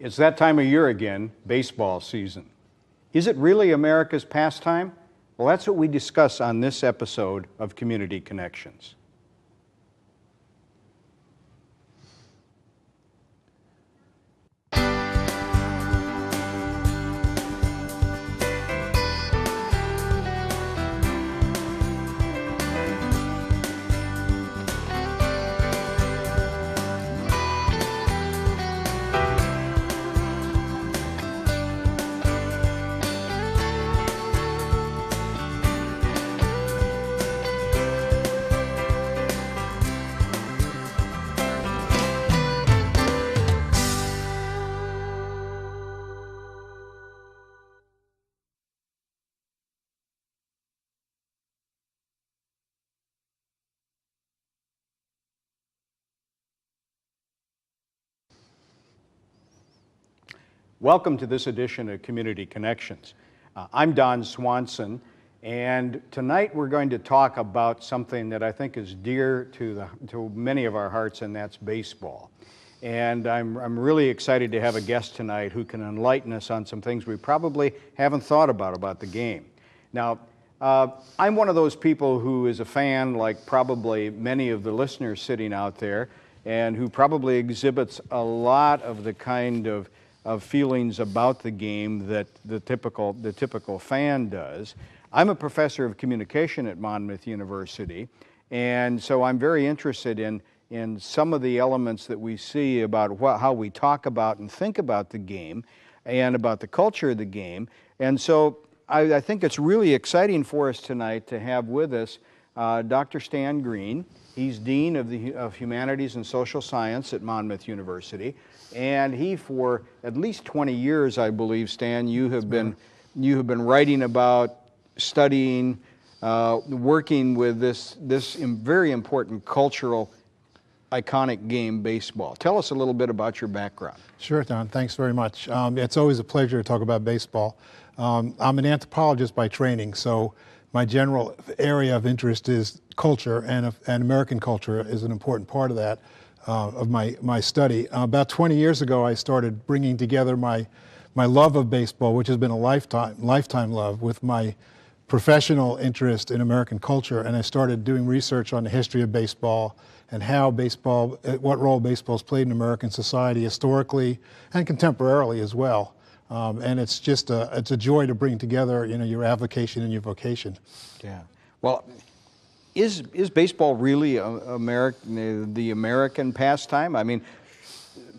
It's that time of year again, baseball season. Is it really America's pastime? Well, that's what we discuss on this episode of Community Connections. Welcome to this edition of Community Connections. I'm Don Swanson, and tonight we're going to talk about something that I think is dear to many of our hearts, and that's baseball. And I'm really excited to have a guest tonight who can enlighten us on some things we probably haven't thought about the game. Now, I'm one of those people who is a fan, like probably many of the listeners sitting out there, and who probably exhibits a lot of the kind of feelings about the game that the typical fan does. I'm a professor of communication at Monmouth University, and so I'm very interested in some of the elements that we see about how we talk about and think about the game and about the culture of the game. And so I think it's really exciting for us tonight to have with us Dr. Stan Green. He's Dean of Humanities and Social Science at Monmouth University. And he, for at least 20 years, I believe, Stan, you have been writing about, studying, working with this very important cultural, iconic game, baseball. Tell us a little bit about your background. Sure, Don. Thanks very much. It's always a pleasure to talk about baseball. I'm an anthropologist by training, so my general area of interest is culture, and American culture is an important part of that. Of my study. About 20 years ago, I started bringing together my love of baseball, which has been a lifetime love, with my professional interest in American culture, and I started doing research on the history of baseball and what role baseball's played in American society historically and contemporarily as well. And it's just it's a joy to bring together, your avocation and your vocation. Yeah. Well, Is baseball really the American pastime? I mean,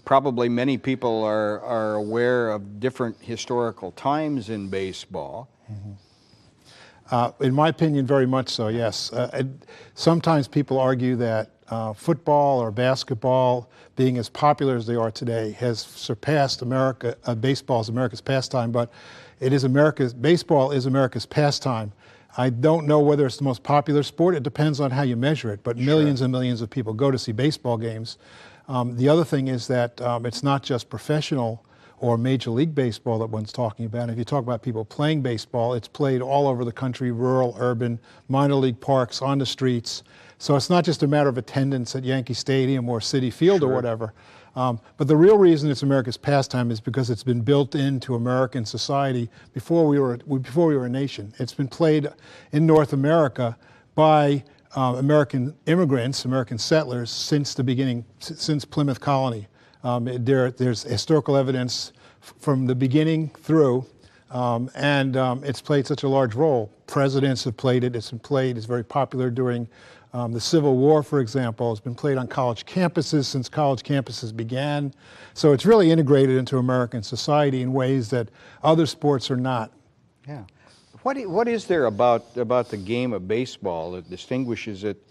probably many people are aware of different historical times in baseball. Mm-hmm. In my opinion, very much so, yes. Sometimes people argue that football or basketball, being as popular as they are today, has surpassed baseball as America's pastime, but baseball is America's pastime. I don't know whether it's the most popular sport. It depends on how you measure it, but millions and millions of people go to see baseball games. The other thing is that it's not just professional or Major League Baseball that one's talking about. If you talk about people playing baseball, it's played all over the country, rural, urban, minor league parks, on the streets. So it's not just a matter of attendance at Yankee Stadium or Citi Field or whatever. But the real reason it's America's pastime is because it's been built into American society before we were a nation. It's been played in North America by American immigrants, American settlers, since the beginning, since Plymouth Colony. There's historical evidence from the beginning through, and it's played such a large role. Presidents have played it. It's very popular during the Civil War, for example. It's been played on college campuses since college campuses began. So it's really integrated into American society in ways that other sports are not. Yeah. What is there about the game of baseball that distinguishes it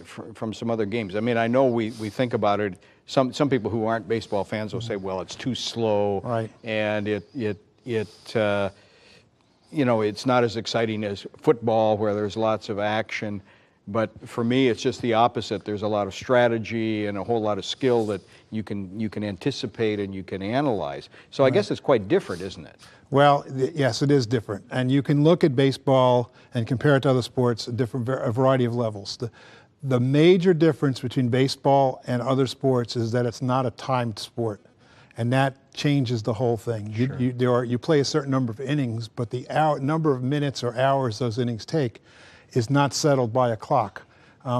from some other games? I mean, I know we think about it. Some people who aren't baseball fans will say, well, it's too slow, right, and it's not as exciting as football, where there's lots of action. But for me, it's just the opposite. There's a lot of strategy and a whole lot of skill that you can anticipate and you can analyze. So I guess it's quite different, isn't it? Well, yes, it is different. And you can look at baseball and compare it to other sports at a variety of levels. The major difference between baseball and other sports is that it's not a timed sport. and that changes the whole thing. Sure. You play a certain number of innings, but the number of minutes or hours those innings take is not settled by a clock.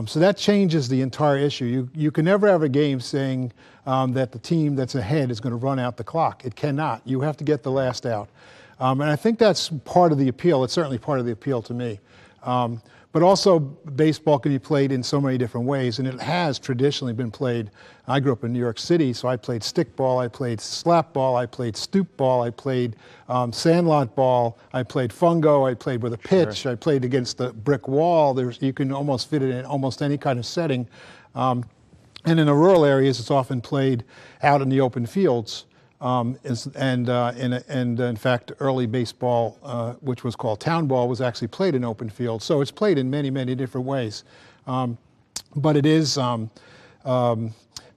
So that changes the entire issue. You can never have a game saying that the team that's ahead is going to run out the clock. It cannot. You have to get the last out. And I think that's part of the appeal. It's certainly part of the appeal to me. But also, baseball can be played in so many different ways, and it has traditionally been played. I grew up in New York City, so I played stickball, I played slap ball, I played stoop ball, I played sandlot ball, I played fungo, I played with a pitch, Sure. I played against the brick wall. You can almost fit it in almost any kind of setting. And in the rural areas, it's often played out in the open fields. In fact, early baseball, which was called town ball, was actually played in open fields. So it's played in many, many different ways. But it is,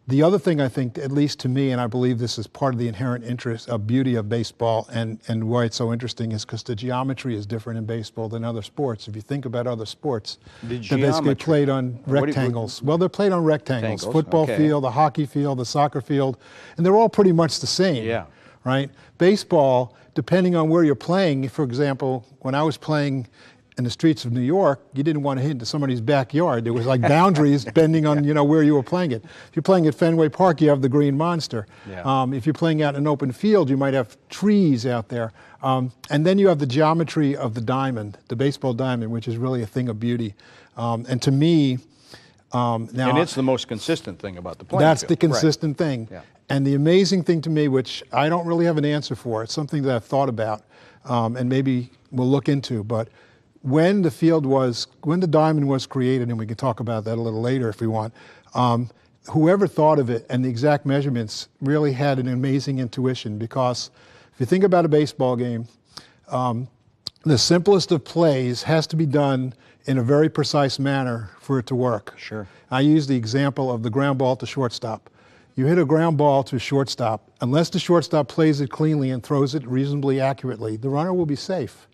the other thing I think, at least to me, and I believe this is part of the inherent interest of beauty of baseball and why it's so interesting, is because the geometry is different in baseball than other sports. If you think about other sports, they're basically played on rectangles. Well, they're played on rectangles. Football field, the hockey field, the soccer field, and they're all pretty much the same. Yeah. Right? Baseball, depending on where you're playing, for example, when I was playing in the streets of New York, you didn't want to hit into somebody's backyard. There was like boundaries depending on where you were playing it. If you're playing at Fenway Park, you have the green monster. Yeah. If you're playing out in an open field, you might have trees out there. And then you have the geometry of the diamond, the baseball diamond, which is really a thing of beauty. And to me, now, and it's the most consistent thing about the playing that's field. the consistent thing. Yeah. And the amazing thing to me, which I don't really have an answer for, it's something that I've thought about and maybe we'll look into, but when the diamond was created, and we can talk about that a little later if we want, whoever thought of it and the exact measurements really had an amazing intuition, because if you think about a baseball game, the simplest of plays has to be done in a very precise manner for it to work. Sure. I use the example of the ground ball to shortstop. You hit a ground ball to shortstop, unless the shortstop plays it cleanly and throws it reasonably accurately, the runner will be safe.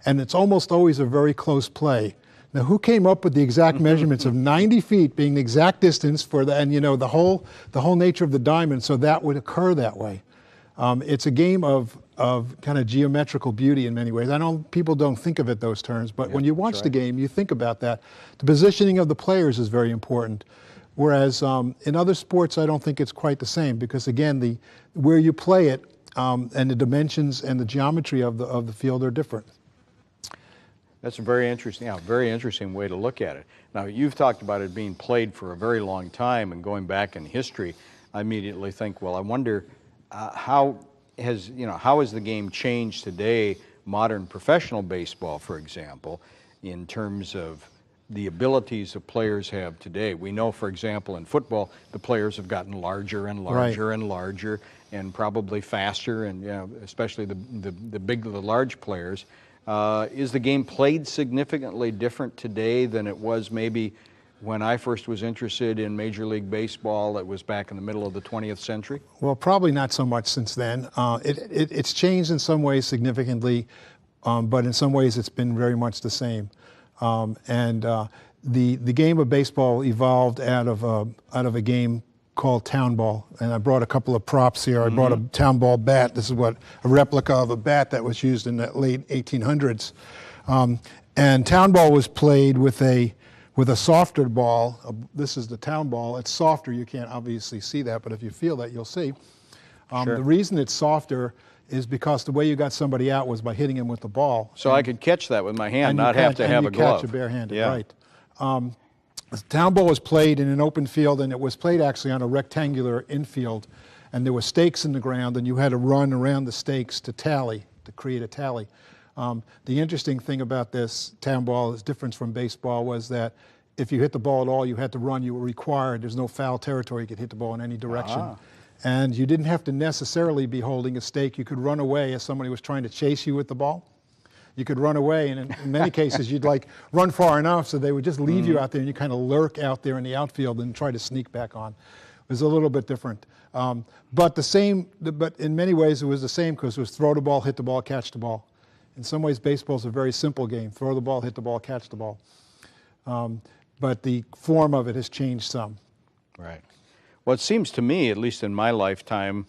And it's almost always a very close play. Now, who came up with the exact measurements of 90 feet being the exact distance for the whole nature of the diamond, so that would occur that way? It's a game of kind of geometrical beauty in many ways. I know people don't think of it those terms, but when you watch the game, you think about that. The positioning of the players is very important. Whereas in other sports, I don't think it's quite the same, because again, where you play it and the dimensions and the geometry of the field are different. That's a very interesting way to look at it. Now, you've talked about it being played for a very long time and going back in history. I immediately think, well, I wonder how has the game changed today, modern professional baseball, for example, in terms of the abilities that players have today. We know, for example, in football, the players have gotten larger and larger and larger, and probably faster, and especially the large players. Is the game played significantly different today than it was maybe when I first was interested in Major League Baseball? That was back in the middle of the 20th century? Well, probably not so much since then. It's changed in some ways significantly, but in some ways it's been very much the same. The game of baseball evolved out of a game called town ball, and I brought a couple of props here. I brought a town ball bat. This is a replica of a bat that was used in the late 1800s. And town ball was played with a softer ball. This is the town ball. It's softer. You can't obviously see that, but if you feel that, you'll see. Sure. The reason it's softer is because the way you got somebody out was by hitting him with the ball. So I could catch that with my hand, not have to have a glove. And you catch it barehanded, right. The town ball was played in an open field, and it was played actually on a rectangular infield, and there were stakes in the ground, and you had to run around the stakes to create a tally. The interesting thing about this town ball, its difference from baseball, was that if you hit the ball at all, you had to run. You were required. There's no foul territory. You could hit the ball in any direction. And you didn't have to necessarily be holding a stake. You could run away as somebody was trying to chase you with the ball. You could run away, and in many cases, you'd run far enough so they would just leave you out there, and you kind of lurk out there in the outfield and try to sneak back on. It was a little bit different. But in many ways, it was the same, because it was throw the ball, hit the ball, catch the ball. In some ways, baseball's a very simple game. Throw the ball, hit the ball, catch the ball. But the form of it has changed some. Right. Well, it seems to me, at least in my lifetime,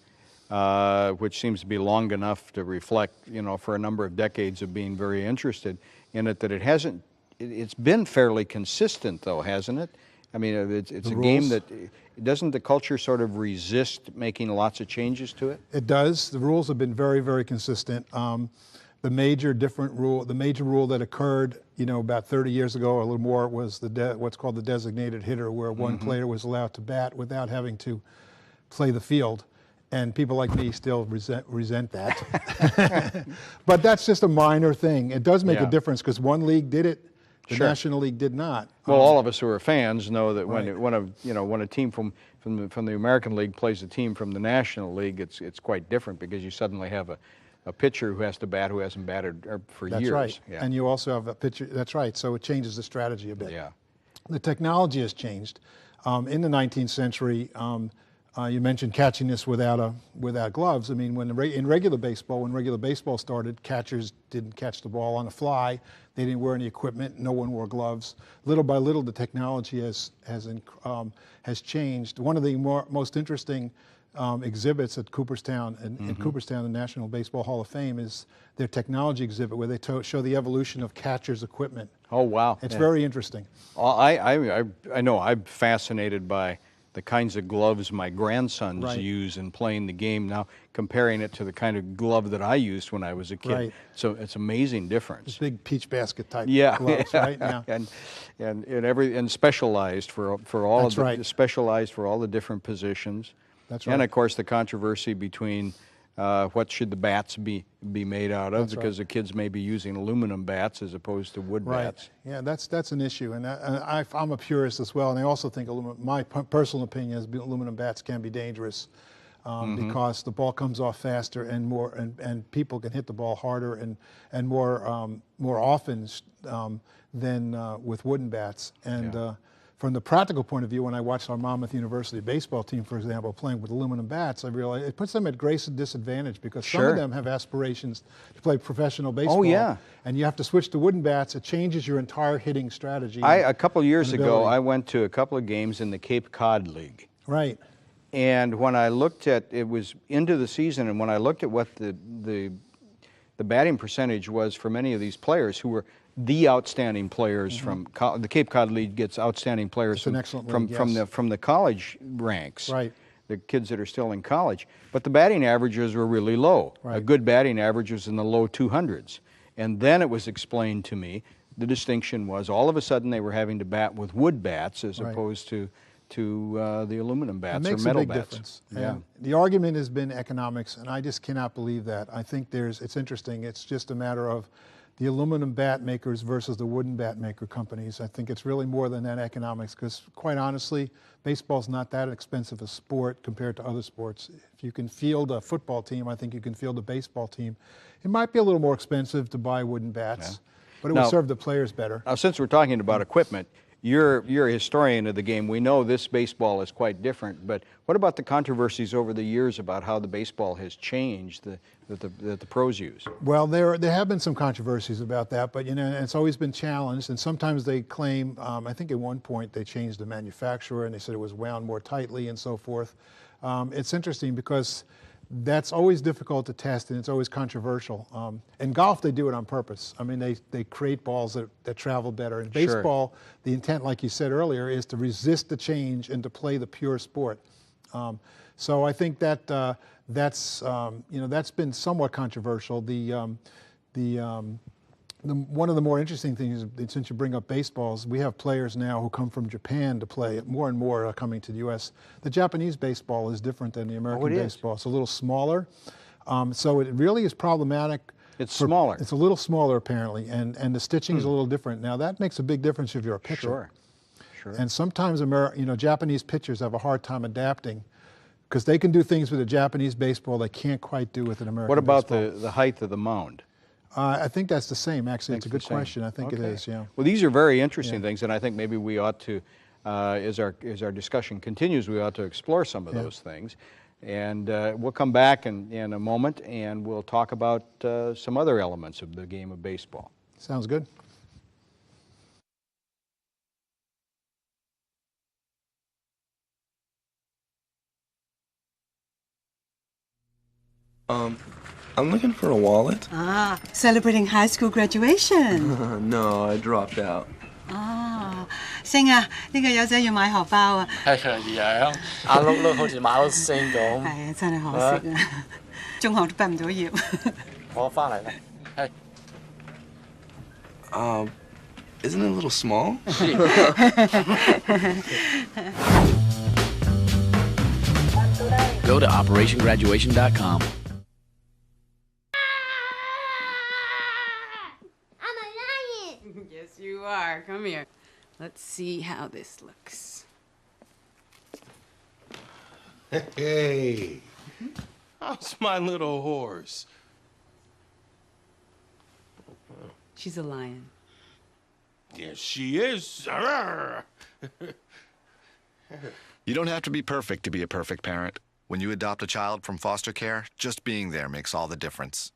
which seems to be long enough to reflect, you know, for a number of decades of being very interested in it, that it hasn't, it's been fairly consistent though, hasn't it? I mean, it's a game that, doesn't the culture sort of resist making lots of changes to it? It does. The rules have been very, very consistent. The major rule that occurred, you know, about 30 years ago or a little more was what's called the designated hitter, where one player was allowed to bat without having to play the field. And people like me still resent that. But that's just a minor thing. It does make a difference because one league did it, the National League did not. Well, all of us who are fans know that when a team from the American League plays a team from the National League, it's quite different because you suddenly have a pitcher who has to bat who hasn't batted for years. That's right. Yeah. And you also have a pitcher. That's right. So it changes the strategy a bit. Yeah. The technology has changed. In the 19th century, you mentioned catching this without gloves. I mean, when in regular baseball started, catchers didn't catch the ball on the fly. They didn't wear any equipment. No one wore gloves. Little by little, the technology has changed. One of the most interesting exhibits at Cooperstown, in Cooperstown, the National Baseball Hall of Fame, is their technology exhibit where they show the evolution of catchers' equipment. Oh, wow. It's very interesting. I know I'm fascinated by the kinds of gloves my grandsons use in playing the game now, comparing it to the kind of glove that I used when I was a kid. Right. So it's an amazing difference. It's big peach basket type gloves, yeah. right? Yeah. And specialized for all specialized for all the different positions. That's right. And of course the controversy between what should the bats be made out of, because the kids may be using aluminum bats as opposed to wood bats. Yeah, that's an issue, and I'm a purist as well, and I also think my personal opinion is aluminum bats can be dangerous because the ball comes off faster and more, and people can hit the ball harder and more often than with wooden bats. And from the practical point of view, when I watched our Monmouth University baseball team, for example, playing with aluminum bats, I realized it puts them at great disadvantage because some of them have aspirations to play professional baseball. Oh, yeah. And you have to switch to wooden bats. It changes your entire hitting strategy. A couple years ago, I went to a couple of games in the Cape Cod League. Right. And when I looked at, it was into the season, and when I looked at what the batting percentage was for many of these players who were the outstanding players from the Cape Cod League gets outstanding players from the college ranks, the kids that are still in college. But the batting averages were really low. A good batting average was in the low 200s. And then it was explained to me the distinction was all of a sudden they were having to bat with wood bats as opposed to the aluminum bats or metal bats. It makes a big difference. Yeah. The argument has been economics, and I just cannot believe that. I think it's interesting. It's just a matter of the aluminum bat makers versus the wooden bat maker companies. I think it's really more than that economics, because quite honestly, baseball's not that expensive a sport compared to other sports. If you can field a football team, I think you can field a baseball team. It might be a little more expensive to buy wooden bats, but it will serve the players better. Now, since we're talking about equipment, you're a historian of the game. We know this baseball is quite different, but what about the controversies over the years about how the baseball has changed that the pros use? Well, there have been some controversies about that, but it's always been challenged, and sometimes they claim, I think at one point they changed the manufacturer and they said it was wound more tightly and so forth. It's interesting because that's always difficult to test, and it's always controversial. In golf, they do it on purpose. I mean, they create balls that travel better. In baseball, the intent, like you said earlier, is to resist the change and to play the pure sport. So I think that's been somewhat controversial. One of the more interesting things, since you bring up baseballs, we have players now who come from Japan to play. More and more are coming to the U.S. The Japanese baseball is different than the American baseball. It's a little smaller. So it really is problematic. It's smaller. It's a little smaller, apparently, and the stitching is a little different. Now, that makes a big difference if you're a pitcher. Sure. And sometimes Japanese pitchers have a hard time adapting because they can do things with a Japanese baseball they can't quite do with an American baseball. What about the height of the mound? I think that's the same, actually. It's a good question. I think it is, yeah. Well, these are very interesting things, and I think maybe we ought to, as our discussion continues, we ought to explore some of those things. And we'll come back in a moment, and we'll talk about some other elements of the game of baseball. Sounds good. I'm looking for a wallet. Ah, celebrating high school graduation. No, I dropped out. 哦，星啊，呢個友仔要買荷包啊。係佢樣，眼碌碌好似馬騮星咁。係啊，真係可惜啊，中學都畢唔到業。我翻嚟啦，係。Isn't it a little small? Go to OperationGraduation.com. I'm a lion. Yes, you are. Come here. Let's see how this looks. Hey, how's my little horse? She's a lion. Yes, she is. You don't have to be perfect to be a perfect parent. When you adopt a child from foster care, just being there makes all the difference.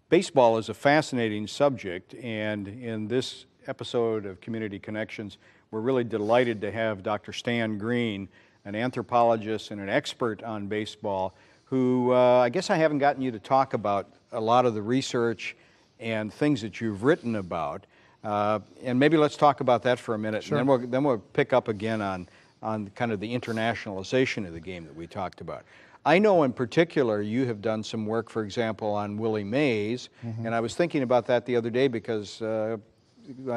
Baseball is a fascinating subject, and in this episode of Community Connections, we're really delighted to have Dr. Stan Green, an anthropologist and an expert on baseball, who I guess I haven't gotten you to talk about a lot of the research and things that you've written about. And maybe let's talk about that for a minute, Sure. and then we'll pick up again on kind of the internationalization of the game that we talked about. I know in particular you have done some work, for example, on Willie Mays, and I was thinking about that the other day because a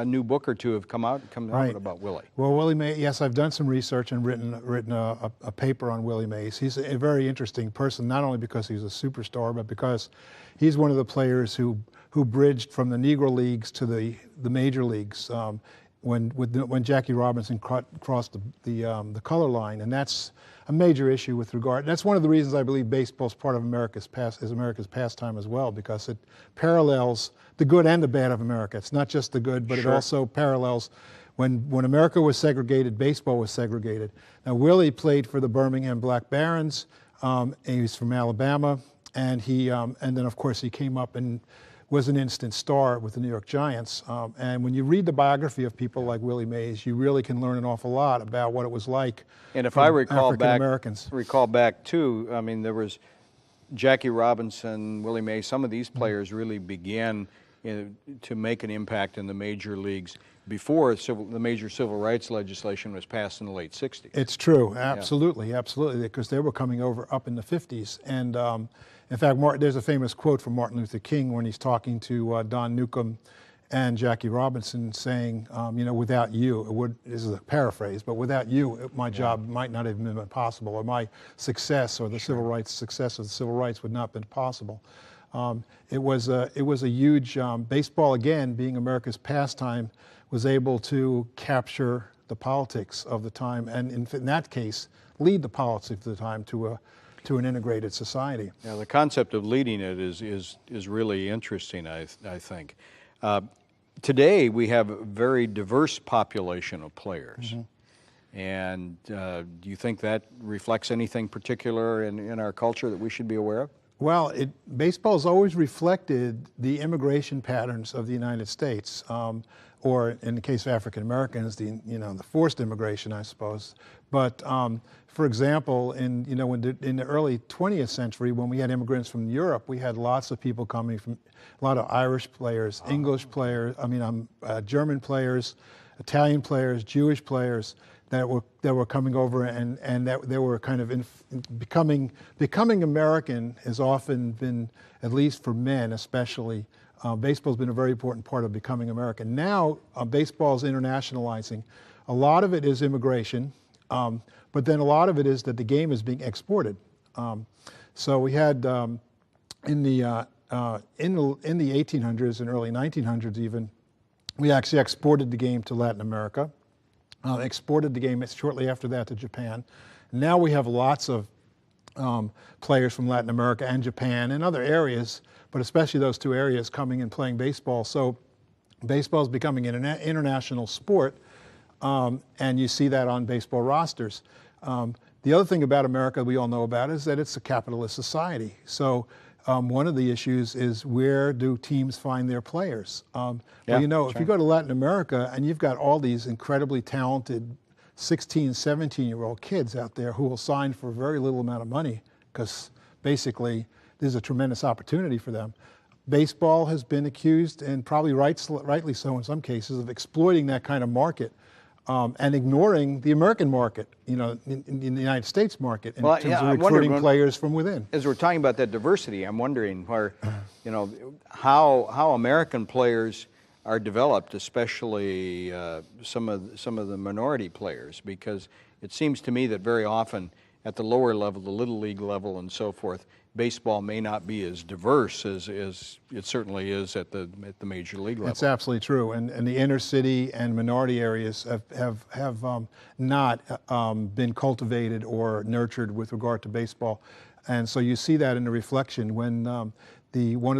new book or two have come out about Willie. Well, Willie Mays, yes, I've done some research and written a paper on Willie Mays. He's a very interesting person, not only because he's a superstar, but because he's one of the players who bridged from the Negro Leagues to the major leagues when Jackie Robinson crossed the color line, and that's a major issue with regard. That's one of the reasons I believe baseball is part of America's pastime as well, because it parallels the good and the bad of America. It's not just the good, but It also parallels when America was segregated, baseball was segregated. Now Willie played for the Birmingham Black Barons. And he's from Alabama, and then of course he came up and was an instant star with the New York Giants. And when you read the biography of people like Willie Mays, you really can learn an awful lot about what it was like. And if I recall back too, I mean, there was Jackie Robinson, Willie Mays, some of these players really began to make an impact in the major leagues before the major civil rights legislation was passed in the late 60s. It's true, absolutely, absolutely, because they were coming up in the 50s. And in fact, there's a famous quote from Martin Luther King when he's talking to Don Newcombe and Jackie Robinson, saying, without you, this is a paraphrase, but without you, my job might not have been possible, or my success, or the success of the civil rights would not have been possible. It was a huge, baseball, again, being America's pastime, was able to capture the politics of the time, and in that case, lead the politics of the time to an integrated society. Yeah, the concept of leading it is really interesting, I think. Today we have a very diverse population of players. And do you think that reflects anything particular in our culture that we should be aware of? Well, baseball's always reflected the immigration patterns of the United States, or in the case of African Americans, the forced immigration, I suppose. But for example, in the early 20th century, when we had immigrants from Europe, we had lots of people coming from, a lot of Irish players, English players, German players, Italian players, Jewish players that were coming over, and that they were kind of becoming American has often been, at least for men especially, baseball's been a very important part of becoming American. Now baseball's internationalizing. A lot of it is immigration, but then a lot of it is that the game is being exported. So we had in the 1800s and early 1900s even, we actually exported the game to Latin America. Exported the game shortly after that to Japan. Now we have lots of players from Latin America and Japan and other areas, but especially those two areas coming and playing baseball. So baseball is becoming an international sport, and you see that on baseball rosters. The other thing about America we all know about is that it's a capitalist society. So one of the issues is, where do teams find their players? If you go to Latin America and you've got all these incredibly talented 16, 17-year-old kids out there who will sign for a very little amount of money because basically there's a tremendous opportunity for them. Baseball has been accused, and probably rightly so in some cases, of exploiting that kind of market and ignoring the American market, in the United States market in terms of recruiting players from within. As we're talking about that diversity, I'm wondering where, how American players are developed, especially some of the minority players, because it seems to me that very often at the lower level, the little league level and so forth, baseball may not be as diverse as it certainly is at the major league level. That's absolutely true, and the inner city and minority areas have not been cultivated or nurtured with regard to baseball, and so you see that in the reflection when one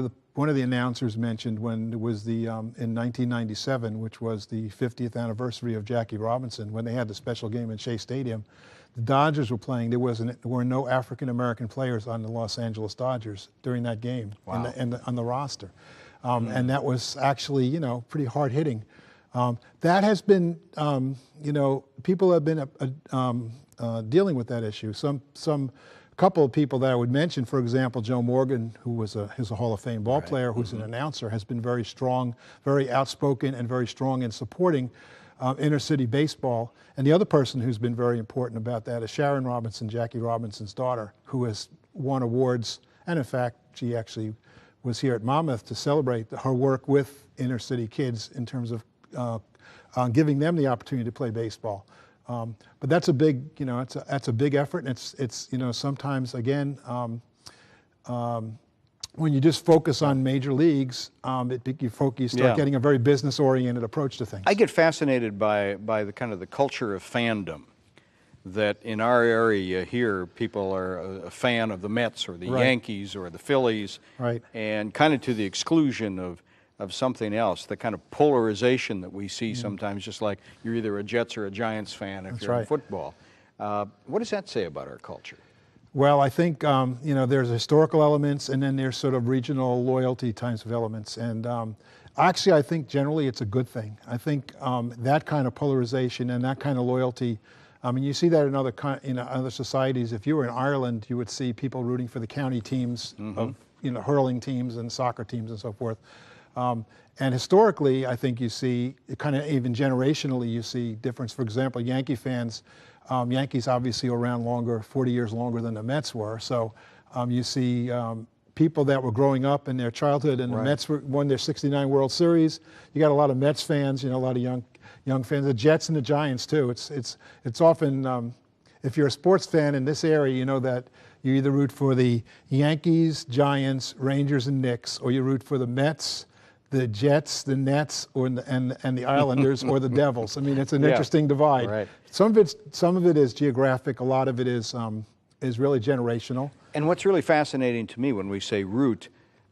of the announcers mentioned when it was in 1997, which was the 50th anniversary of Jackie Robinson, when they had the special game in Shea Stadium. The Dodgers were playing. There were no African American players on the Los Angeles Dodgers during that game. Wow. On the roster, and that was actually pretty hard hitting. That has been people have been dealing with that issue. Some couple of people that I would mention, for example, Joe Morgan, who's a Hall of Fame ball player, who's an announcer, has been very strong, very outspoken, and very strong in supporting inner city baseball. And the other person who's been very important about that is Sharon Robinson, Jackie Robinson's daughter, who has won awards. And in fact, she actually was here at Monmouth to celebrate her work with inner city kids in terms of giving them the opportunity to play baseball. But that's a big, that's a big effort, and it's sometimes again. When you just focus on major leagues, you start getting a very business-oriented approach to things. I get fascinated by the kind of the culture of fandom, that in our area here, people are a fan of the Mets or the Yankees or the Phillies, and kind of to the exclusion of something else, the kind of polarization that we see sometimes, just like you're either a Jets or a Giants fan if you're in football. What does that say about our culture? Well, I think there's historical elements, and then there's sort of regional loyalty types of elements. And actually, I think generally it's a good thing. I think that kind of polarization and that kind of loyalty. I mean, you see that in other societies. If you were in Ireland, you would see people rooting for the county teams of hurling teams and soccer teams and so forth. And historically, I think you see kind of even generationally, you see difference. For example, Yankee fans. Yankees obviously were around longer, 40 years longer than the Mets were. So you see people that were growing up in their childhood, and the Mets won their '69 World Series. You got a lot of Mets fans, a lot of young fans. The Jets and the Giants too. It's often if you're a sports fan in this area, you know that you either root for the Yankees, Giants, Rangers, and Knicks, or you root for the Mets, the Jets, the Nets, and the Islanders, or the Devils. I mean, it's an interesting divide. Right. Some of it is geographic. A lot of it is really generational. And what's really fascinating to me when we say root,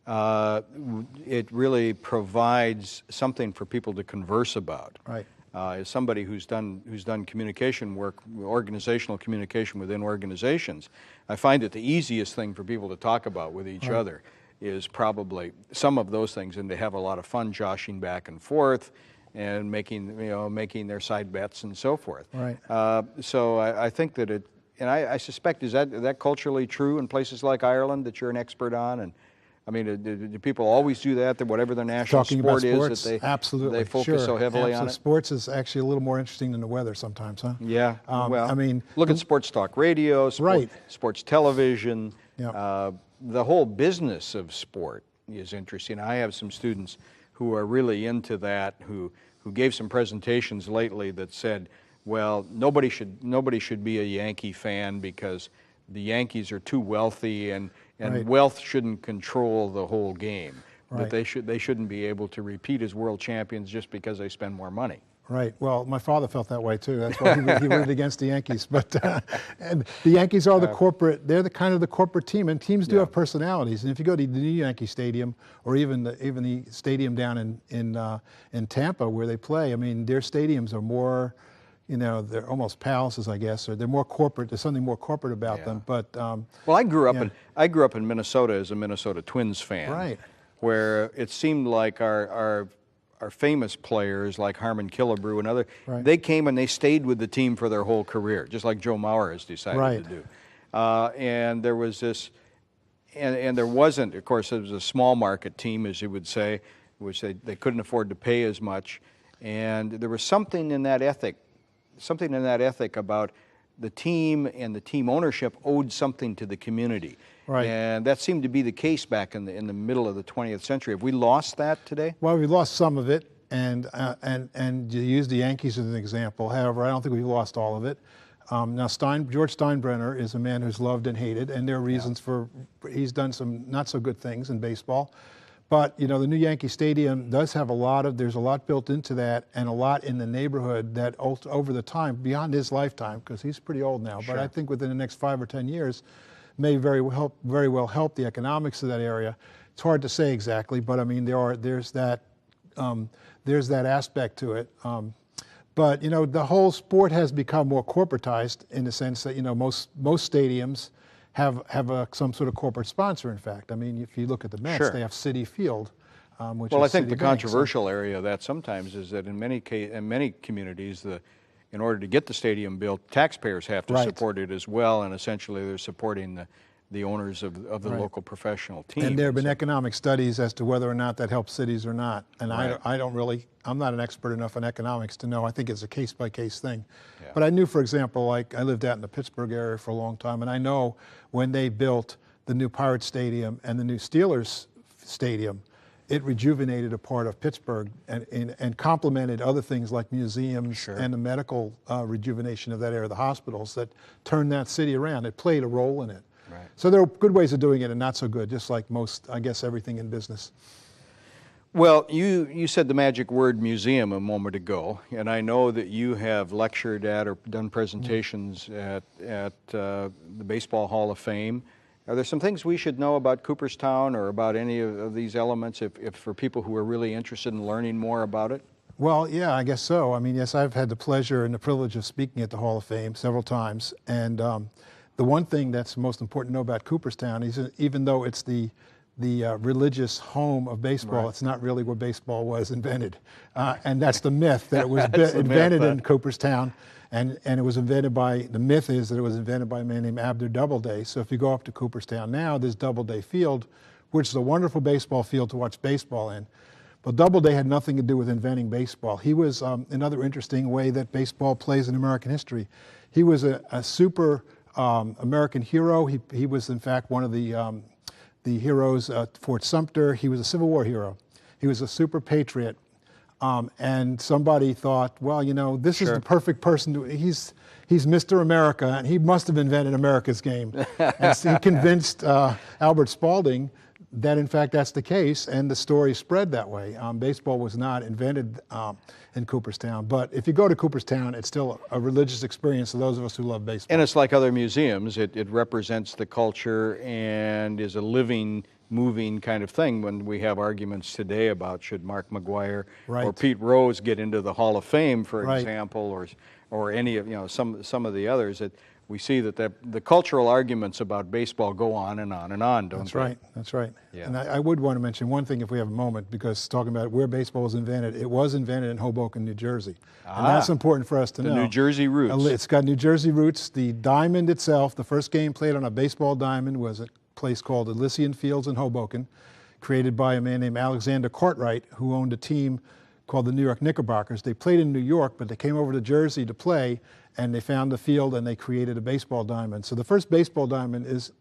it really provides something for people to converse about. Right. As somebody who's done communication work, organizational communication within organizations, I find that the easiest thing for people to talk about with each other is probably some of those things, and they have a lot of fun joshing back and forth and making their side bets and so forth. Right. So I think that and I suspect, is that culturally true in places like Ireland that you're an expert on? And I mean, do people always do that? That whatever their national sport is, that they focus so heavily on it? Sports is actually a little more interesting than the weather sometimes, huh? Yeah. Well, I mean, look at sports talk radio, sports television. Yeah. The whole business of sport is interesting. I have some students who are really into that, who gave some presentations lately that said, well, nobody should be a Yankee fan because the Yankees are too wealthy, and wealth shouldn't control the whole game. That they shouldn't be able to repeat as world champions just because they spend more money. Right. Well, my father felt that way too. That's why he rooted against the Yankees. But and the Yankees are the corporate. They're the kind of the corporate team, and teams do have personalities. And if you go to the new Yankee Stadium, or even the stadium down in Tampa where they play, I mean, their stadiums are more, they're almost palaces, I guess, or they're more corporate. There's something more corporate about them. But well, I grew up in Minnesota as a Minnesota Twins fan. Right. Where it seemed like our famous players like Harmon Killebrew and other, Right. they came and they stayed with the team for their whole career, just like Joe Mauer has decided Right. to do. And there was this, and there wasn't, of course, it was a small market team, as you would say, which they couldn't afford to pay as much. And there was something in that ethic about the team and the team ownership owed something to the community. Right. And that seemed to be the case back in the middle of the 20th century. Have we lost that today? Well, we lost some of it, and you use the Yankees as an example. However, I don't think we've lost all of it. Now, George Steinbrenner is a man who's loved and hated, and there are reasons for, he's done some not so good things in baseball. But, you know, the new Yankee Stadium does have there's a lot built into that, and a lot in the neighborhood that over the time, beyond his lifetime, because he's pretty old now, but I think within the next 5 or 10 years, may very well help the economics of that area. It's hard to say exactly, but I mean, there's that aspect to it. But, you know, the whole sport has become more corporatized in the sense that, you know, most stadiums have some sort of corporate sponsor, in fact. I mean, if you look at the Mets, they have Citi Field, which Well, is I think the Citibank, controversial area of that sometimes is that in many communities, in order to get the stadium built, taxpayers have to Right. support it as well, and essentially they're supporting the owners of the Right. local professional team. And there have been economic studies as to whether or not that helps cities or not. And Right. I'm not an expert enough in economics to know. I think it's a case-by-case thing. Yeah. But I knew, for example, like I lived out in the Pittsburgh area for a long time, and I know when they built the new Pirates Stadium and the new Steelers Stadium, it rejuvenated a part of Pittsburgh and complemented other things like museums and the medical rejuvenation of that area, the hospitals that turned that city around. It played a role in it. Right. So there are good ways of doing it and not so good, just like most, I guess, everything in business. Well, you said the magic word museum a moment ago, and I know that you have lectured at or done presentations at the Baseball Hall of Fame. Are there some things we should know about Cooperstown or about any of these elements if for people who are really interested in learning more about it? Well, yeah, I guess so. I mean, yes, I've had the pleasure and the privilege of speaking at the Hall of Fame several times, and the one thing that's most important to know about Cooperstown is even though it's the religious home of baseball, it's not really where baseball was invented. And that's the myth, that it was invented in Cooperstown. And it was invented the myth is that it was invented by a man named Abner Doubleday. So if you go up to Cooperstown now, there's Doubleday Field, which is a wonderful baseball field to watch baseball in. But Doubleday had nothing to do with inventing baseball. He was another interesting way that baseball plays in American history. He was a super American hero. He was, in fact, one of the heroes at Fort Sumter. He was a Civil War hero. He was a super patriot. And somebody thought, well, you know, this is the perfect person he's Mr. America, and he must have invented America's game. And so he convinced Albert Spalding that, in fact, that's the case, and the story spread that way. Baseball was not invented in Cooperstown, but if you go to Cooperstown, it's still a religious experience to those of us who love baseball. And it's like other museums. It represents the culture and is a living, moving kind of thing. When we have arguments today about should Mark McGwire or Pete Rose get into the Hall of Fame, for example, or any of some of the others, that we see that the cultural arguments about baseball go on and on and on, don't they? That's right. That's right. Yeah. And I would want to mention one thing if we have a moment, because talking about where baseball was invented, it was invented in Hoboken, New Jersey. And that's important for us to know. The New Jersey roots. It's got New Jersey roots. The diamond itself, the first game played on a baseball diamond was at a place called Elysian Fields in Hoboken, created by a man named Alexander Cartwright, who owned a team called the New York Knickerbockers. They played in New York, but they came over to Jersey to play, and they found the field and they created a baseball diamond. So the first baseball diamond is,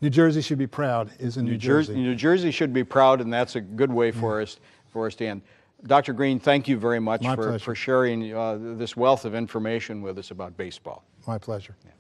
New Jersey should be proud, is in New Jersey. New Jersey should be proud, and that's a good way for us to end. Dr. Green, thank you very much for sharing this wealth of information with us about baseball. My pleasure. Yeah.